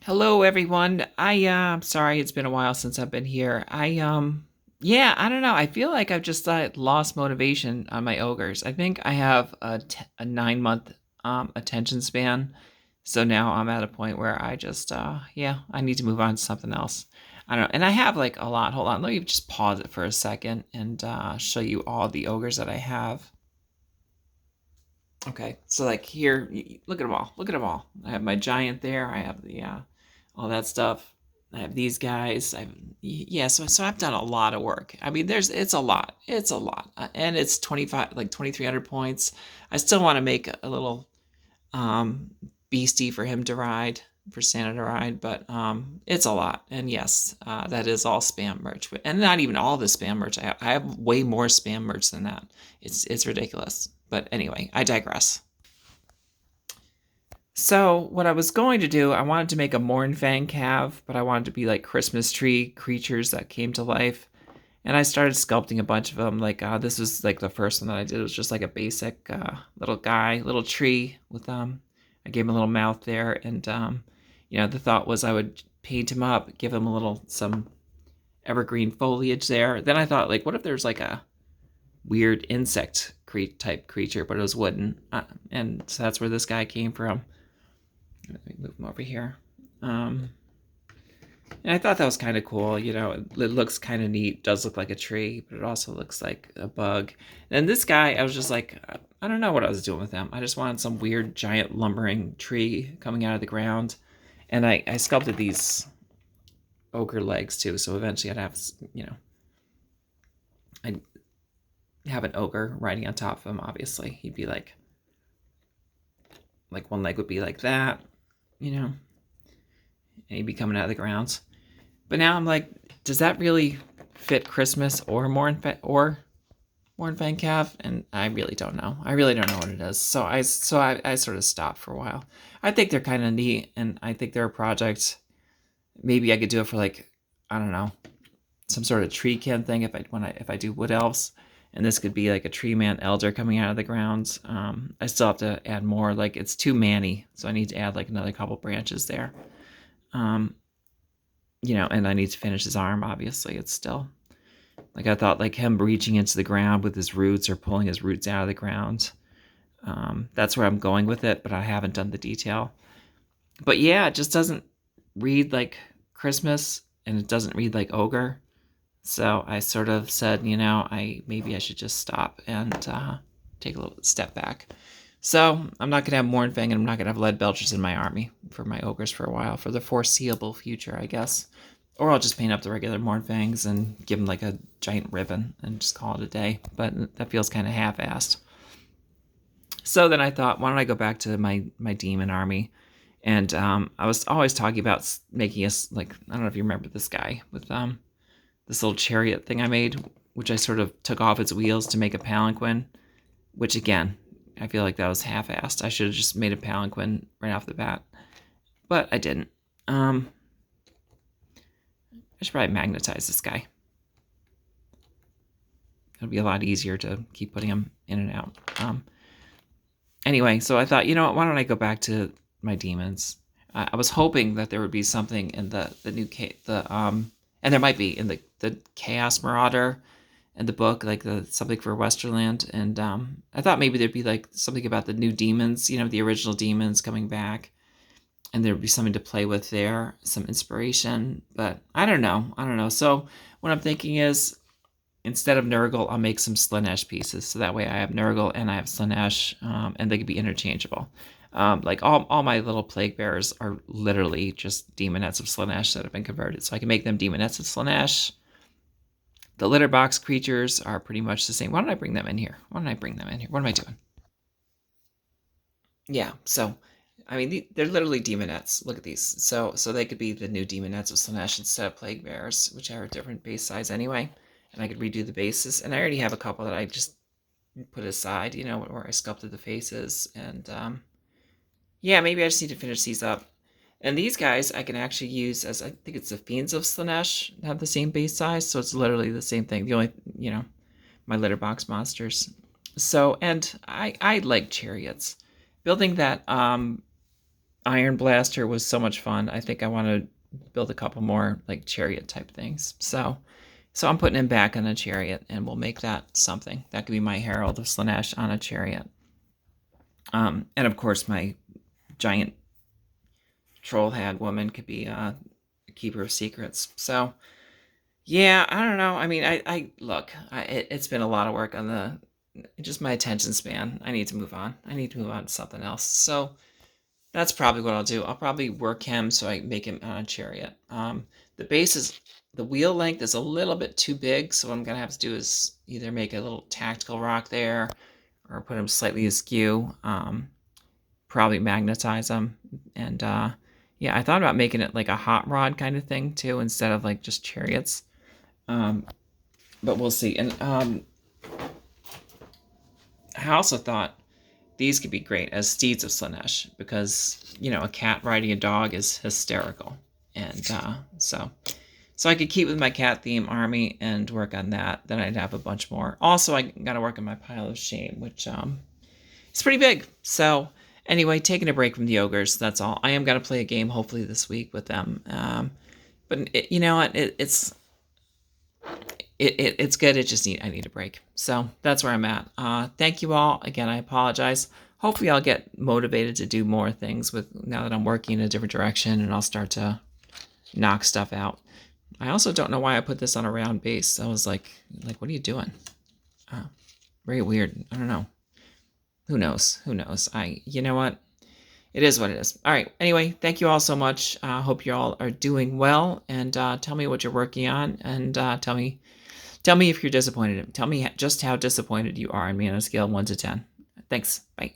Hello everyone. I'm sorry it's been a while since I've been here. Yeah, I don't know. I feel like I've just lost motivation on my ogres. I think I have a 9 month attention span. So now I'm at a point where I just yeah, I need to move on to something else. I don't know. And I have like a lot. Hold on. Let me just pause it for a second and show you all the ogres that I have. Okay. So like here, look at them all. Look at them all. I have my giant there. I have the all that stuff. I have these guys. Yeah. So I've done a lot of work. I mean, it's a lot. It's a lot, and it's 25 like 2,300 points. I still want to make a little um beastie for him to ride, for Santa to ride, but it's a lot. And yes, that is all spam merch, and not even all the spam merch. I have way more spam merch than that. It's ridiculous. But anyway, I digress. So what I was going to do, I wanted to make a Mornfang calf, but I wanted to be like Christmas tree creatures that came to life. And I started sculpting a bunch of them. Like this was like the first one that I did. It was just like a basic little guy, little tree with I gave him a little mouth there, and the thought was I would paint him up, give him a little some evergreen foliage there. Then I thought, like, what if there's like a weird insect type creature, but it was wooden, and so that's where this guy came from. Let me move him over here. And I thought that was kind of cool. It looks kind of neat. Does look like a tree, but it also looks like a bug. And this guy, I was just like, I don't know what I was doing with him. I just wanted some weird giant lumbering tree coming out of the ground. And I sculpted these ogre legs too. So eventually I'd have an ogre riding on top of him. Obviously, he'd be like one leg would be like that, and he'd be coming out of the ground. But now I'm like, does that really fit Christmas or Mornfang Calf? And I really don't know. I really don't know what it is. So I sort of stopped for a while. I think they're kind of neat, and I think they're a project. Maybe I could do it for like, I don't know, some sort of tree kin thing if I do wood elves, and this could be like a tree man elder coming out of the ground. I still have to add more. Like it's too manny, so I need to add like another couple branches there. Um, and I need to finish his arm. Obviously, it's still like I thought, like him reaching into the ground with his roots or pulling his roots out of the ground. That's where I'm going with it, but I haven't done the detail. But yeah, it just doesn't read like Christmas, and it doesn't read like ogre. So I sort of said, maybe I should just stop and take a little step back. So I'm not gonna have Mornfang, and I'm not gonna have lead belchers in my army for my ogres for a while, for the foreseeable future, I guess. Or I'll just paint up the regular Mornfangs and give them like a giant ribbon and just call it a day. But that feels kind of half-assed. So then I thought, why don't I go back to my demon army? And I was always talking about making us like, I don't know if you remember this guy with this little chariot thing I made, which I sort of took off its wheels to make a palanquin. Which again, I feel like that was half-assed. I should have just made a palanquin right off the bat, but I didn't. I should probably magnetize this guy. It'll be a lot easier to keep putting him in and out. Anyway, so I thought, why don't I go back to my demons? I was hoping that there would be something in the new and there might be in the Chaos Marauder in the book, like something for Westerland, and I thought maybe there'd be like something about the new demons, the original demons coming back, and there'd be something to play with there, some inspiration, but I don't know. So what I'm thinking is, instead of Nurgle, I'll make some Slaanesh pieces, so that way I have Nurgle and I have Slaanesh, and they could be interchangeable. Like all my little plague bearers are literally just demonettes of Slaanesh that have been converted, so I can make them demonettes of Slaanesh. The litter box creatures are pretty much the same. Why don't I bring them in here? What am I doing? Yeah, so, I mean, they're literally demonettes. Look at these. So they could be the new demonettes of Slaanesh instead of plague bearers, which are a different base size anyway. And I could redo the bases. And I already have a couple that I just put aside, where I sculpted the faces. And, yeah, maybe I just need to finish these up. And these guys I can actually use as, I think it's the Fiends of Slaanesh, have the same base size, so it's literally the same thing. The only, my litter box monsters. So, and I like chariots. Building that Iron Blaster was so much fun. I think I want to build a couple more like chariot type things. So I'm putting him back on a chariot, and we'll make that something. That could be my Herald of Slanesh on a chariot. And of course, my giant troll hag woman could be a keeper of secrets. So yeah, I don't know. I mean, I look. It's been a lot of work on the just my attention span. I need to move on. I need to move on to something else. So that's probably what I'll do. I'll probably work him so I make him on a chariot. The base is the wheel length is a little bit too big, so what I'm gonna have to do is either make a little tactical rock there, or put him slightly askew. Probably magnetize him, and yeah, I thought about making it like a hot rod kind of thing too, instead of like just chariots. But we'll see. And I also thought these could be great as steeds of Slanesh, because, you know, a cat riding a dog is hysterical. And so I could keep with my cat theme army and work on that. Then I'd have a bunch more. Also, I got to work on my pile of shame, which it's pretty big. So anyway, taking a break from the ogres, that's all. I am going to play a game hopefully this week with them. But you know what? It's good. I need a break. So that's where I'm at. Thank you all. Again, I apologize. Hopefully I'll get motivated to do more things with now that I'm working in a different direction, and I'll start to knock stuff out. I also don't know why I put this on a round base. I was like, what are you doing? Very weird. I don't know. Who knows? Who knows? You know what? It is what it is. All right. Anyway, thank you all so much. Hope you all are doing well, and tell me what you're working on, and tell me if you're disappointed. Tell me just how disappointed you are in me on a scale of 1 to 10. Thanks. Bye.